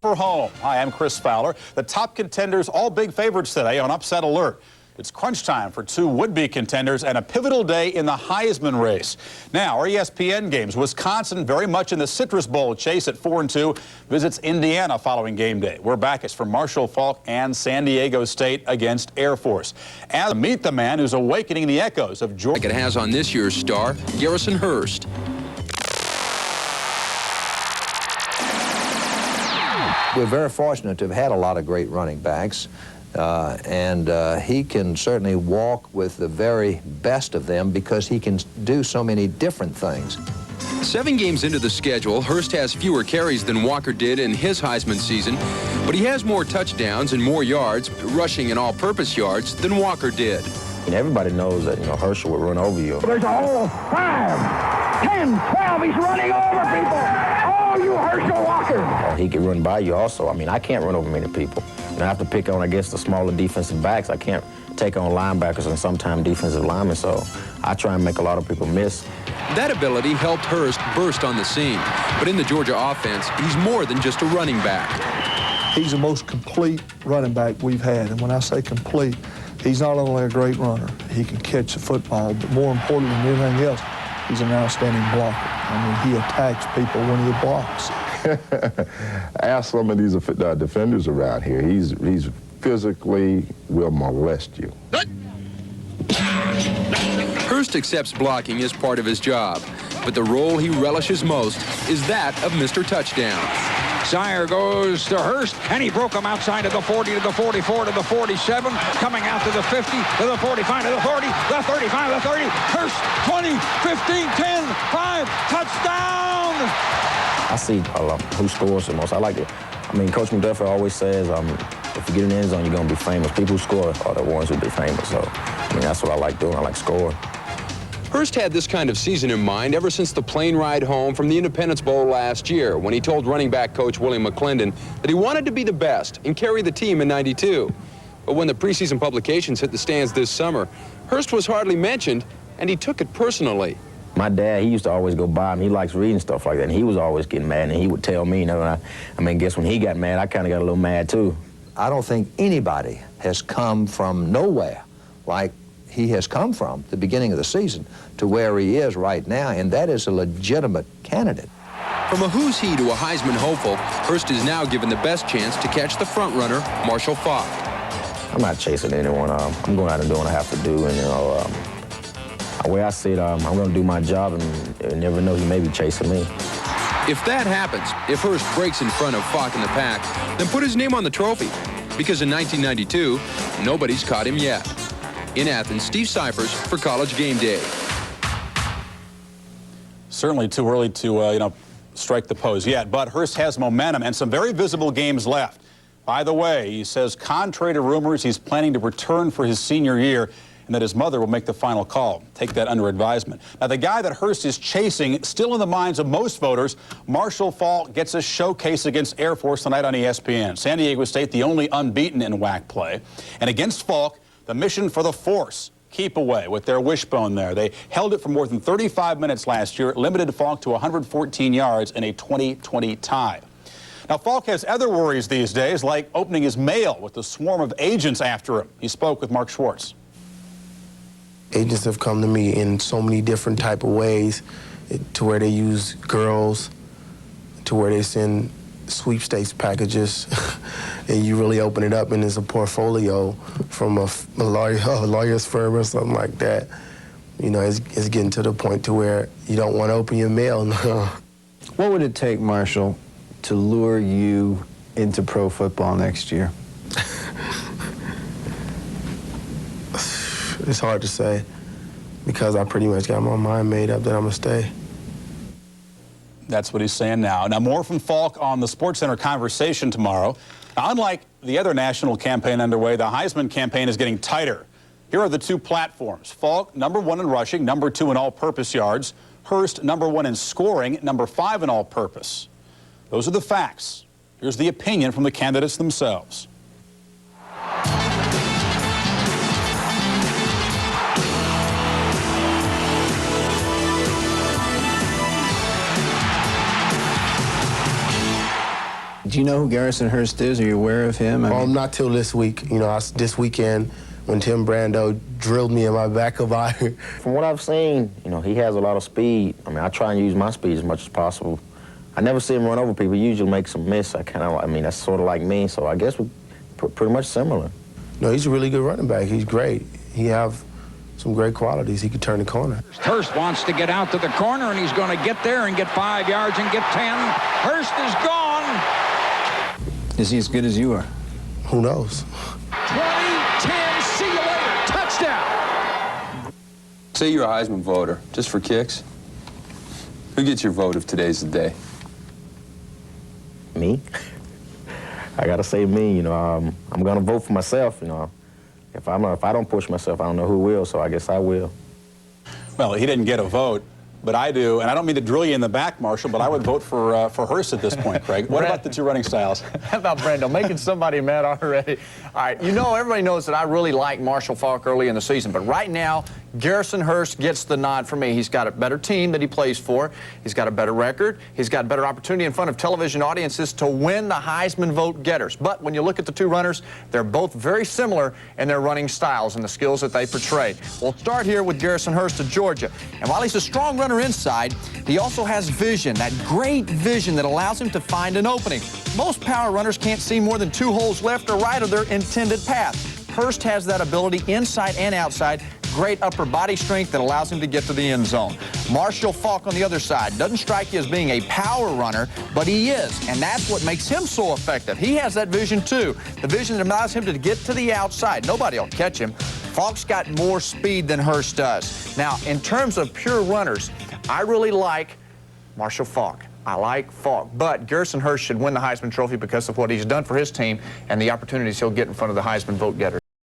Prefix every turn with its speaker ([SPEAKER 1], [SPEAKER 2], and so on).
[SPEAKER 1] For home. Hi, I'm Chris Fowler. The top contenders, all big favorites today on Upset Alert. It's crunch time for two would-be contenders and a pivotal day in the Heisman race. Now, our ESPN games. Wisconsin very much in the Citrus Bowl chase at 4-2. Visits Indiana following game day. We're back. It's for Marshall Faulk and San Diego State against Air Force. And meet the man who's awakening the echoes of Georgia.
[SPEAKER 2] Like it has on this year's star, Garrison Hurst.
[SPEAKER 3] We're very fortunate to have had a lot of great running backs, and he can certainly walk with the very best of them because he can do so many different things.
[SPEAKER 2] 7 games into the schedule, Hurst has fewer carries than Walker did in his Heisman season, but he has more touchdowns and more yards, rushing and all-purpose yards, than Walker did.
[SPEAKER 4] And everybody knows that, Herschel would run over you.
[SPEAKER 5] There's a whole 5, 10, 12, he's running over people. Oh, you Herschel Walker.
[SPEAKER 4] He could run by you also. I can't run over many people. I have to pick on, the smaller defensive backs. I can't take on linebackers and sometimes defensive linemen, so I try and make a lot of people miss.
[SPEAKER 2] That ability helped Hurst burst on the scene, but in the Georgia offense, he's more than just a running back.
[SPEAKER 6] He's the most complete running back we've had, and when I say complete, he's not only a great runner, he can catch the football, but more important than anything else, he's an outstanding blocker. He attacks people when he blocks.
[SPEAKER 7] Ask some of these defenders around here. He's physically will molest you.
[SPEAKER 2] Hurst accepts blocking as part of his job, but the role he relishes most is that of Mr. Touchdown.
[SPEAKER 8] Sire goes to Hurst, and he broke him outside of the 40 to the 44 to the 47, coming out to the 50 to the 45 to the 40, the 35 to the 30. Hurst, 20, 15, 10, 5, touchdown!
[SPEAKER 4] I see who scores the most. I like it. Coach McDuffie always says, if you get in the end zone, you're going to be famous. People who score are the ones who be famous. So, that's what I like doing. I like scoring.
[SPEAKER 2] Hurst had this kind of season in mind ever since the plane ride home from the Independence Bowl last year, when he told running back coach William McClendon that he wanted to be the best and carry the team in '92. But when the preseason publications hit the stands this summer, Hurst was hardly mentioned, and he took it personally.
[SPEAKER 4] My dad, he used to always go by him. He likes reading stuff like that, and he was always getting mad, and he would tell me, guess when he got mad, I kind of got a little mad, too.
[SPEAKER 3] I don't think anybody has come from nowhere like he has come from the beginning of the season to where he is right now, and that is a legitimate candidate.
[SPEAKER 2] From a who's he to a Heisman hopeful, Hurst is now given the best chance to catch the front-runner, Marshall Faulk.
[SPEAKER 4] I'm not chasing anyone. I'm going out and doing what I have to do, and, the way I see it, I'm going to do my job, and you never know, he may be chasing me.
[SPEAKER 2] If that happens, if Hurst breaks in front of Faulk in the pack, then put his name on the trophy, because in 1992, nobody's caught him yet. In Athens, Steve Cyphers for College Game Day.
[SPEAKER 1] Certainly too early to, strike the pose yet, but Hurst has momentum and some very visible games left. By the way, he says, contrary to rumors, he's planning to return for his senior year and that his mother will make the final call. Take that under advisement. Now, the guy that Hurst is chasing, still in the minds of most voters, Marshall Faulk gets a showcase against Air Force tonight on ESPN. San Diego State, the only unbeaten in WAC play. And against Faulk, the mission for the Force, keep away with their wishbone there. They held it for more than 35 minutes last year, limited Faulk to 114 yards in a 20-20 tie. Now, Faulk has other worries these days, like opening his mail with the swarm of agents after him. He spoke with Mark Schwartz.
[SPEAKER 9] Agents have come to me in so many different type of ways, to where they use girls, to where they send sweepstakes packages, and you really open it up and it's a portfolio from a lawyer's firm or something like that. It's getting to the point to where you don't want to open your mail.
[SPEAKER 10] What would it take, Marshall, to lure you into pro football next year?
[SPEAKER 9] It's hard to say, because I pretty much got my mind made up that I'm going to stay.
[SPEAKER 1] That's what he's saying now. Now, more from Faulk on the SportsCenter conversation tomorrow. Now, unlike the other national campaign underway, the Heisman campaign is getting tighter. Here are the two platforms. Faulk, #1 in rushing, #2 in all-purpose yards. Hurst, #1 in scoring, #5 in all-purpose. Those are the facts. Here's the opinion from the candidates themselves.
[SPEAKER 10] Do you know who Garrison Hurst is? Are you aware of him?
[SPEAKER 9] Not till this week. You know, this weekend when Tim Brando drilled me in my back of eye.
[SPEAKER 4] From what I've seen, you know, he has a lot of speed. I mean, I try and use my speed as much as possible. I never see him run over people. He usually makes them miss. I mean, that's sort of like me, so I guess we're pretty much similar.
[SPEAKER 9] No, he's a really good running back. He's great. He have some great qualities. He could turn the corner.
[SPEAKER 8] Hurst wants to get out to the corner, and he's going to get there and get 5 yards and get 10. Hurst is gone.
[SPEAKER 10] Is he as good as you are?
[SPEAKER 9] Who knows?
[SPEAKER 8] 20-10, see you later. Touchdown.
[SPEAKER 2] Say you're a Heisman voter, just for kicks. Who gets your vote if today's the day?
[SPEAKER 4] Me? I gotta say me, you know. I'm gonna vote for myself, you know. If I don't push myself, I don't know who will, so I guess I will.
[SPEAKER 1] Well, he didn't get a vote, but I do, and I don't mean to drill you in the back, Marshall, but I would vote for Hurst at this point, Craig. What about the two running styles?
[SPEAKER 11] How about Brando making somebody mad already? All right, you know, everybody knows that I really like Marshall Faulk early in the season, but right now, Garrison Hurst gets the nod for me. He's got a better team that he plays for. He's got a better record. He's got better opportunity in front of television audiences to win the Heisman vote getters. But when you look at the two runners, they're both very similar in their running styles and the skills that they portray. We'll start here with Garrison Hurst of Georgia. And while he's a strong runner inside, he also has vision, that great vision that allows him to find an opening. Most power runners can't see more than 2 holes left or right of their intended path. Hurst has that ability inside and outside, great upper body strength that allows him to get to the end zone. Marshall Faulk on the other side doesn't strike you as being a power runner, but he is, and that's what makes him so effective. He has that vision too, the vision that allows him to get to the outside. Nobody will catch him. Faulk's got more speed than Hurst does. Now, in terms of pure runners, I really like Marshall Faulk. I like Faulk, but Garrison Hurst should win the Heisman Trophy because of what he's done for his team and the opportunities he'll get in front of the Heisman vote getters.